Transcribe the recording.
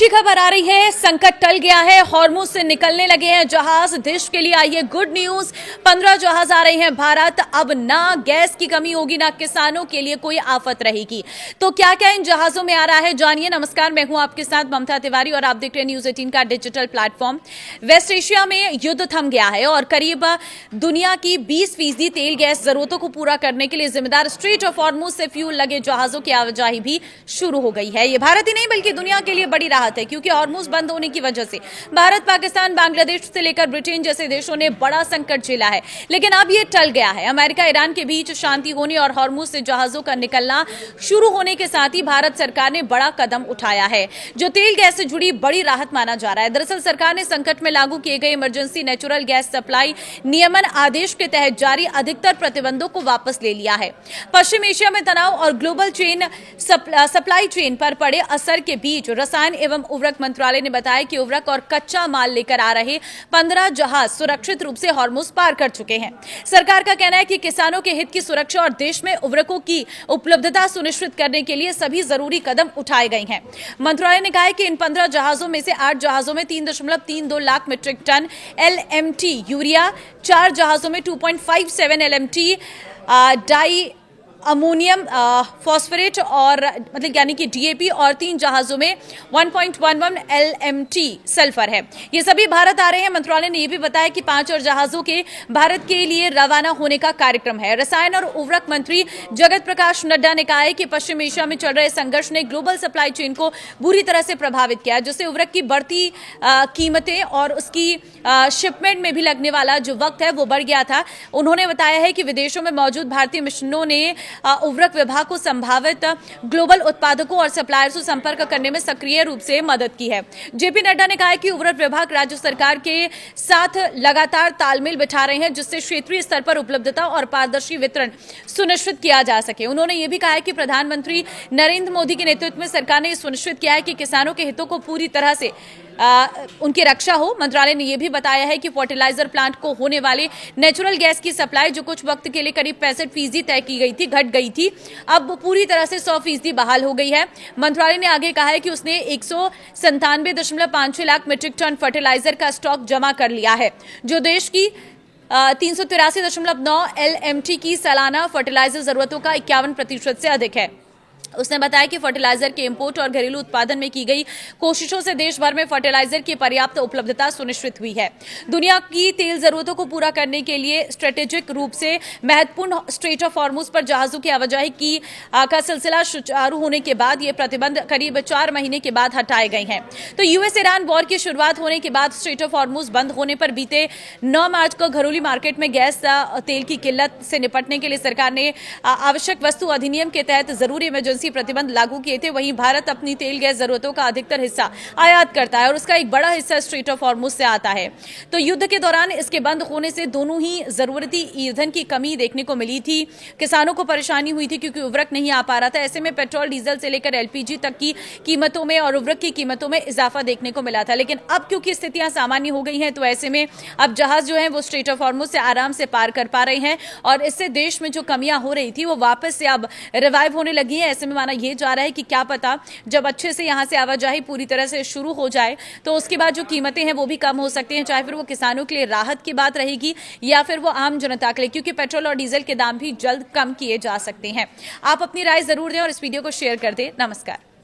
अच्छी खबर आ रही है, संकट टल गया है, हॉर्मुज से निकलने लगे हैं जहाज। देश के लिए आई है गुड न्यूज। 15 जहाज आ रहे हैं भारत। अब ना गैस की कमी होगी, ना किसानों के लिए कोई आफत रहेगी। तो क्या क्या इन जहाजों में आ रहा है, जानिए। नमस्कार, मैं हूं आपके साथ ममता तिवारी और आप देख रहे हैं न्यूज 18 का डिजिटल प्लेटफॉर्म। वेस्ट एशिया में युद्ध थम गया है और करीब दुनिया की 20% तेल गैस जरूरतों को पूरा करने के लिए जिम्मेदार स्ट्रेट ऑफ हॉर्मुज से फ्यूल लगे जहाजों की आवाजाही भी शुरू हो गई है। ये भारत ही नहीं बल्कि दुनिया के लिए बड़ी राहत है, क्योंकि हॉर्मुज बंद होने की वजह से भारत, पाकिस्तान, बांग्लादेश से लेकर ब्रिटेन जैसे देशों ने बड़ा संकट झेला है। लेकिन अब ये टल गया है। अमेरिका ईरान के बीच शांति होने और हॉर्मुज से जहाजों का निकलना शुरू होने के साथ ही भारत सरकार ने बड़ा कदम उठाया है, जो तेल गैस से जुड़ी बड़ी राहत माना जा रहा है। दरअसल सरकार ने संकट में लागू किए गए इमरजेंसी नेचुरल गैस सप्लाई नियमन आदेश के तहत जारी अधिकतर प्रतिबंधों को वापस ले लिया है। पश्चिम एशिया में तनाव और ग्लोबल चेन सप्लाई चेन पर पड़े असर के बीच रसायन एवं उर्वरक मंत्रालय ने बताया कि उर्वरक और कच्चा माल लेकर आ रहे 15 जहाज सुरक्षित रूप से हॉर्मुज पार कर चुके हैं। सरकार का कहना है कि किसानों के हित की सुरक्षा और देश में उर्वरकों की उपलब्धता सुनिश्चित करने के लिए सभी जरूरी कदम उठाए गए हैं। मंत्रालय ने कहा है कि इन 15 जहाजों में से 8 जहाजों में 3.32 lakh metric ton LMT urea, 4 जहाजों में 2.57 LMT डाई अमोनियम फॉस्फेट और मतलब यानी कि DAP और 3 जहाजों में 1.11 LMT सल्फर है। ये सभी भारत आ रहे हैं। मंत्रालय ने यह भी बताया कि 5 और जहाजों के भारत के लिए रवाना होने का कार्यक्रम है। रसायन और उर्वरक मंत्री जगत प्रकाश नड्डा ने कहा है कि पश्चिम एशिया में चल रहे संघर्ष ने ग्लोबल सप्लाई चेन को बुरी तरह से प्रभावित किया, जिससे उर्वरक की बढ़ती कीमतें और उसकी शिपमेंट में भी लगने वाला जो वक्त है वो बढ़ गया था। उन्होंने बताया है कि विदेशों में मौजूद भारतीय मिशनों ने उर्वरक विभाग को संभावित ग्लोबल उत्पादकों और सप्लायर्स से संपर्क करने में सक्रिय रूप से मदद की है। जेपी नड्डा ने कहा है कि उर्वरक विभाग राज्य सरकार के साथ लगातार तालमेल बिठा रहे हैं, जिससे क्षेत्रीय स्तर पर उपलब्धता और पारदर्शी वितरण सुनिश्चित किया जा सके। उन्होंने यह भी कहा है कि प्रधानमंत्री नरेंद्र मोदी के नेतृत्व में सरकार ने सुनिश्चित किया है कि किसानों के हितों को पूरी तरह से उनकी रक्षा हो। मंत्रालय ने यह भी बताया है कि फर्टिलाइजर प्लांट को होने वाले नेचुरल गैस की सप्लाई, जो कुछ वक्त के लिए करीब 65% तय की गई थी, घट गई थी, अब पूरी तरह से 100% बहाल हो गई है। मंत्रालय ने आगे कहा है कि उसने 197.56 लाख मीट्रिक टन फर्टिलाइजर का स्टॉक जमा कर लिया है, जो देश की 383.9 LMT की सालाना फर्टिलाइजर जरूरतों का 51% से अधिक है। उसने बताया कि फर्टिलाइजर के इंपोर्ट और घरेलू उत्पादन में की गई कोशिशों से देश भर में फर्टिलाइजर की पर्याप्त उपलब्धता सुनिश्चित हुई है। दुनिया की तेल जरूरतों को पूरा करने के लिए स्ट्रेटेजिक रूप से महत्वपूर्ण स्ट्रेट ऑफ हॉर्मुज पर जहाजों की आवाजाही का सिलसिला सुचारू होने के बाद ये प्रतिबंध करीब 4 महीने के बाद हटाए गए हैं। तो US ईरान वॉर की शुरुआत होने के बाद स्ट्रेट ऑफ हॉर्मुज बंद होने पर बीते 9 मार्च को घरेलू मार्केट में गैस तेल की किल्लत से निपटने के लिए सरकार ने आवश्यक वस्तु अधिनियम के तहत जरूरी इमरजेंसी प्रतिबंध लागू किए थे। वहीं भारत अपनी तेल गैस जरूरतों का अधिकतर हिस्सा आयात करता है और उसका एक बड़ा हिस्सा स्ट्रेट ऑफ हॉर्मुज से आता है। तो युद्ध के दौरान इसके बंद होने से दोनों ही जरूरती ईंधन की कमी देखने को मिली थी। किसानों को परेशानी हुई थी क्योंकि उर्वरक नहीं आ पा रहा था। ऐसे में पेट्रोल, डीजल से लेकर LPG तक की कीमतों में और उर्वरक की कीमतों में इजाफा देखने को मिला था। लेकिन अब क्योंकि स्थितियां सामान्य हो गई हैं, तो ऐसे में अब जहाज जो है वो स्ट्रेट ऑफ हॉर्मुज से आराम से पार कर पा रहे हैं और इससे देश में जो कमियां हो रही थी वो वापस से अब रिवाइव होने लगी है। ऐसे में माना यह जा रहा है कि क्या पता जब अच्छे से यहां से आवाजाही पूरी तरह से शुरू हो जाए तो उसके बाद जो कीमतें हैं वो भी कम हो सकती हैं, चाहे फिर वो किसानों के लिए राहत की बात रहेगी या फिर वो आम जनता के लिए, क्योंकि पेट्रोल और डीजल के दाम भी जल्द कम किए जा सकते हैं। आप अपनी राय जरूर दें और इस वीडियो को शेयर कर दें। नमस्कार।